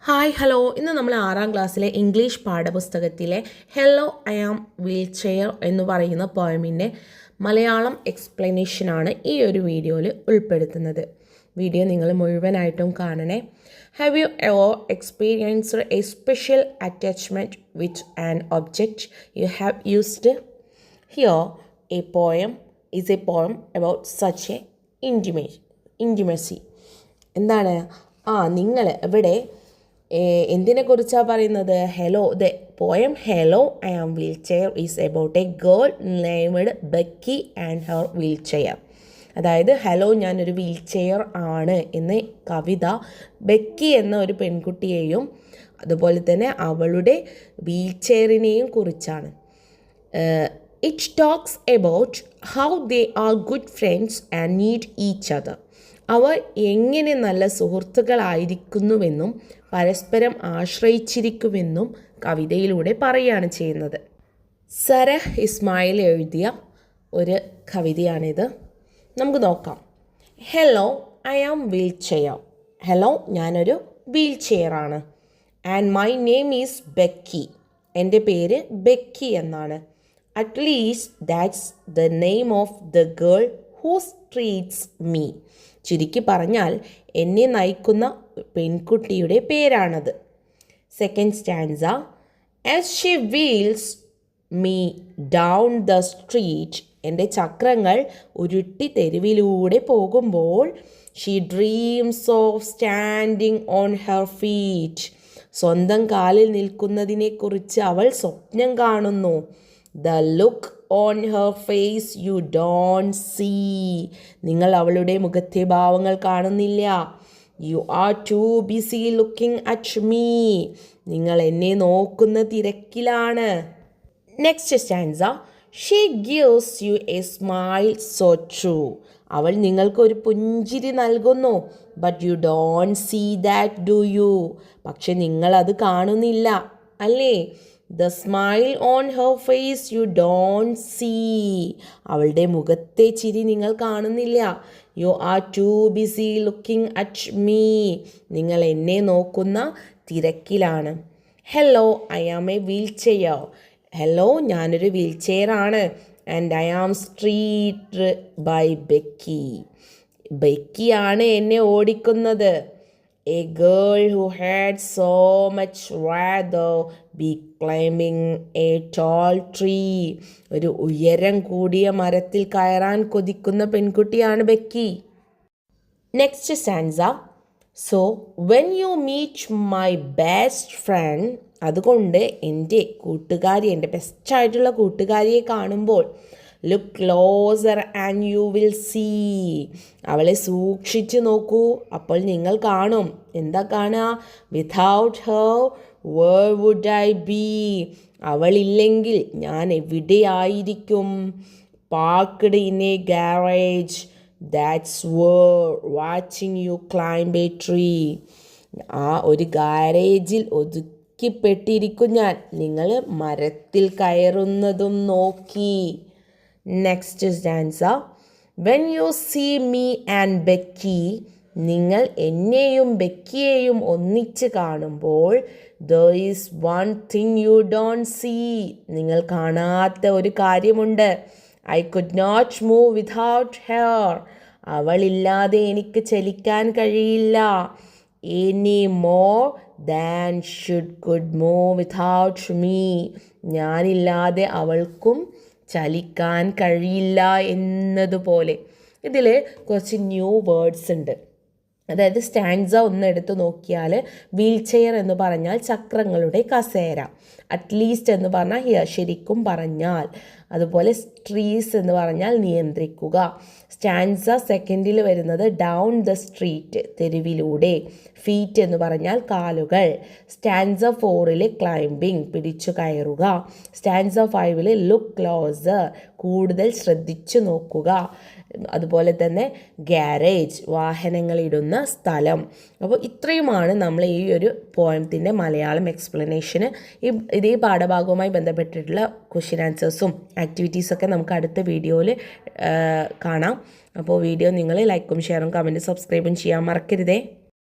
Hi hello ഇന്ന് നമ്മൾ 6ാം ക്ലാസ്സിലെ ഇംഗ്ലീഷ് പാഠപുസ്തകത്തിലെ hello I am wheelchair എന്ന് പറയുന്ന പോയമിൻ്റെ മലയാളം എക്സ്പ്ലനേഷനാണ് ഈ ഒരു വീഡിയോയിൽ ഉൾപ്പെടുത്തുന്നത്. വീഡിയോ നിങ്ങൾ മുഴുവനായിട്ടും കാണണേ. Have you ever experienced a special attachment with an object you have used? Here a poem is a poem about such a intimacy. എന്താണ് നിങ്ങൾ ഇവിടെ എന്തിനെക്കുറിച്ചാണ് പറയുന്നത്? Hello, the poem hello I am wheelchair is about a girl named Becky and her wheelchair. അതായത് hello ഞാനൊരു wheelchair ആണ് എന്ന കവിത Becky എന്ന ഒരു പെൺകുട്ടിയെയും അതുപോലെ തന്നെ അവളുടെ വീൽ ചെയറിനെയും കുറിച്ചാണ്. It talks about how they are good friends and need each other. അവർ എങ്ങനെ നല്ല സുഹൃത്തുക്കളായിരിക്കുന്നുവെന്നും പരസ്പരം ആശ്രയിച്ചിരിക്കുമെന്നും കവിതയിലൂടെ പറയുകയാണ് ചെയ്യുന്നത്. സരഹ് ഇസ്മായിൽ എഴുതിയ ഒരു കവിതയാണിത്. നമുക്ക് നോക്കാം. Hello I am wheelchair. Hello ഞാനൊരു വീൽ ചെയറാണ്. And my name is Becky. എൻ്റെ പേര് ബെക്കി എന്നാണ്. At least that's the name of the girl whose treats me. ചുരുക്കി പറഞ്ഞാൽ എന്നെ നയിക്കുന്ന പെൺകുട്ടിയുടെ പേരാണത്. Second stanza. As she wheels me down the street. എൻ്റെ ചക്രങ്ങൾ ഉരുട്ടി തെരുവിലൂടെ പോകുമ്പോൾ she dreams of standing on her feet. സ്വന്തം കാലിൽ നിൽക്കുന്നതിനെക്കുറിച്ച് അവൾ സ്വപ്നം കാണുന്നു. The look on her face you don't see. നിങ്ങൾ അവളുടെ മുഖത്തെ ഭാവങ്ങൾ കാണുന്നില്ല. You are too busy looking at me. നിങ്ങൾ എന്നെ നോക്കുന്ന തിരക്കിലാണ്. Next stanza. She gives you a smile so true. അവൾ നിങ്ങൾക്കൊരു പുഞ്ചിരി നൽകുന്നു. But you don't see that do you. പക്ഷെ നിങ്ങളത് കാണുന്നില്ല അല്ലേ? The smile on her face you don't see. അവളുടെ മുഖത്തെ ചിരി നിങ്ങൾ കാണുന്നില്ല. You are too busy looking at me. നിങ്ങൾ എന്നെ നോക്കുന്ന തിരക്കിലാണ്. Hello I am a wheelchair. Hello ഞാനൊരു വീൽ ചെയറാണ്. And I am street by Becky. ബെക്കിയാണ് എന്നെ ഓടിക്കുന്നത്. A girl who had so much rather be climbing a tall tree. ഒരു ഉയരം കൂടിയ മരത്തിൽ കയറാൻ കൊതിക്കുന്ന പെൺകുട്ടിയാണ് Becky. Next stanza. So when you meet my best friend. അതുകൊണ്ട് എൻ്റെ കൂട്ടുകാരി, എൻ്റെ ബെസ്റ്റായിട്ടുള്ള കൂട്ടുകാരിയെ കാണുമ്പോൾ look closer and you will see. അവളെ സൂക്ഷിച്ച് നോക്കൂ, അപ്പോൾ നിങ്ങൾ കാണും. എന്താ കാണുക? Without her where would I be. അവളില്ലെങ്കിൽ ഞാൻ എവിടെയായിരിക്കും? Parked in a garage that's where watching you climb a tree. ഒരു ഗാരേജിൽ ഒതുക്കിപ്പെട്ടിരിക്കും ഞാൻ, നിങ്ങൾ മരത്തിൽ കയറുന്നതും നോക്കി. Next stanza. When you see me and Becky. നിങ്ങൾ എന്നെയും ബെക്കിയെയും ഒന്നിച്ച് കാണുമ്പോൾ there is one thing you don't see. നിങ്ങൾ കാണാത്ത ഒരു കാര്യമുണ്ട്. I could not move without her. അവളില്ലാതെ എനിക്ക് ചലിക്കാൻ കഴിയില്ല. Any more than she could move without me. ഞാനില്ലാതെ അവൾക്കും ചലിക്കാൻ കഴിയില്ല എന്നതുപോലെ. ഇതിൽ കുറച്ച് ന്യൂ വേർഡ്സ് ഉണ്ട്. അതായത് സ്റ്റാൻസ ഒന്ന് എടുത്ത് നോക്കിയാൽ വീൽ ചെയർ എന്ന് പറഞ്ഞാൽ ചക്രങ്ങളുടെ കസേര. അറ്റ്ലീസ്റ്റ് എന്ന് പറഞ്ഞാൽ ഹിയർ ശരിക്കും പറഞ്ഞാൽ. അതുപോലെ ട്രീസ് എന്ന് പറഞ്ഞാൽ നിയന്ത്രിക്കുക. സ്റ്റാൻസ സെക്കൻഡിൽ വരുന്നത് ഡൗൺ ദ സ്ട്രീറ്റ് തെരുവിലൂടെ. ഫീറ്റ് എന്ന് പറഞ്ഞാൽ കാലുകൾ. സ്റ്റാൻസ 4 ക്ലൈംബിംഗ് പിടിച്ചു കയറുക. സ്റ്റാൻസ 5 ലുക്ക് ക്ലോസർ കൂടുതൽ ശ്രദ്ധിച്ചു നോക്കുക. അതുപോലെ തന്നെ ഗാരേജ് വാഹനങ്ങളിടുന്ന സ്ഥലം. അപ്പോൾ ഇത്രയുമാണ് നമ്മൾ ഈ ഒരു പോയത്തിൻ്റെ മലയാളം എക്സ്പ്ലനേഷന്. ഇതേ പാഠഭാഗവുമായി ബന്ധപ്പെട്ടിട്ടുള്ള ക്വസ്റ്റ്യൻ ആൻസേഴ്സും ആക്ടിവിറ്റീസൊക്കെ നമുക്ക് അടുത്ത വീഡിയോയിൽ കാണാം. അപ്പോൾ വീഡിയോ നിങ്ങൾ ലൈക്കും ഷെയറും കമൻറ്റും സബ്സ്ക്രൈബും ചെയ്യാൻ മറക്കരുതേ.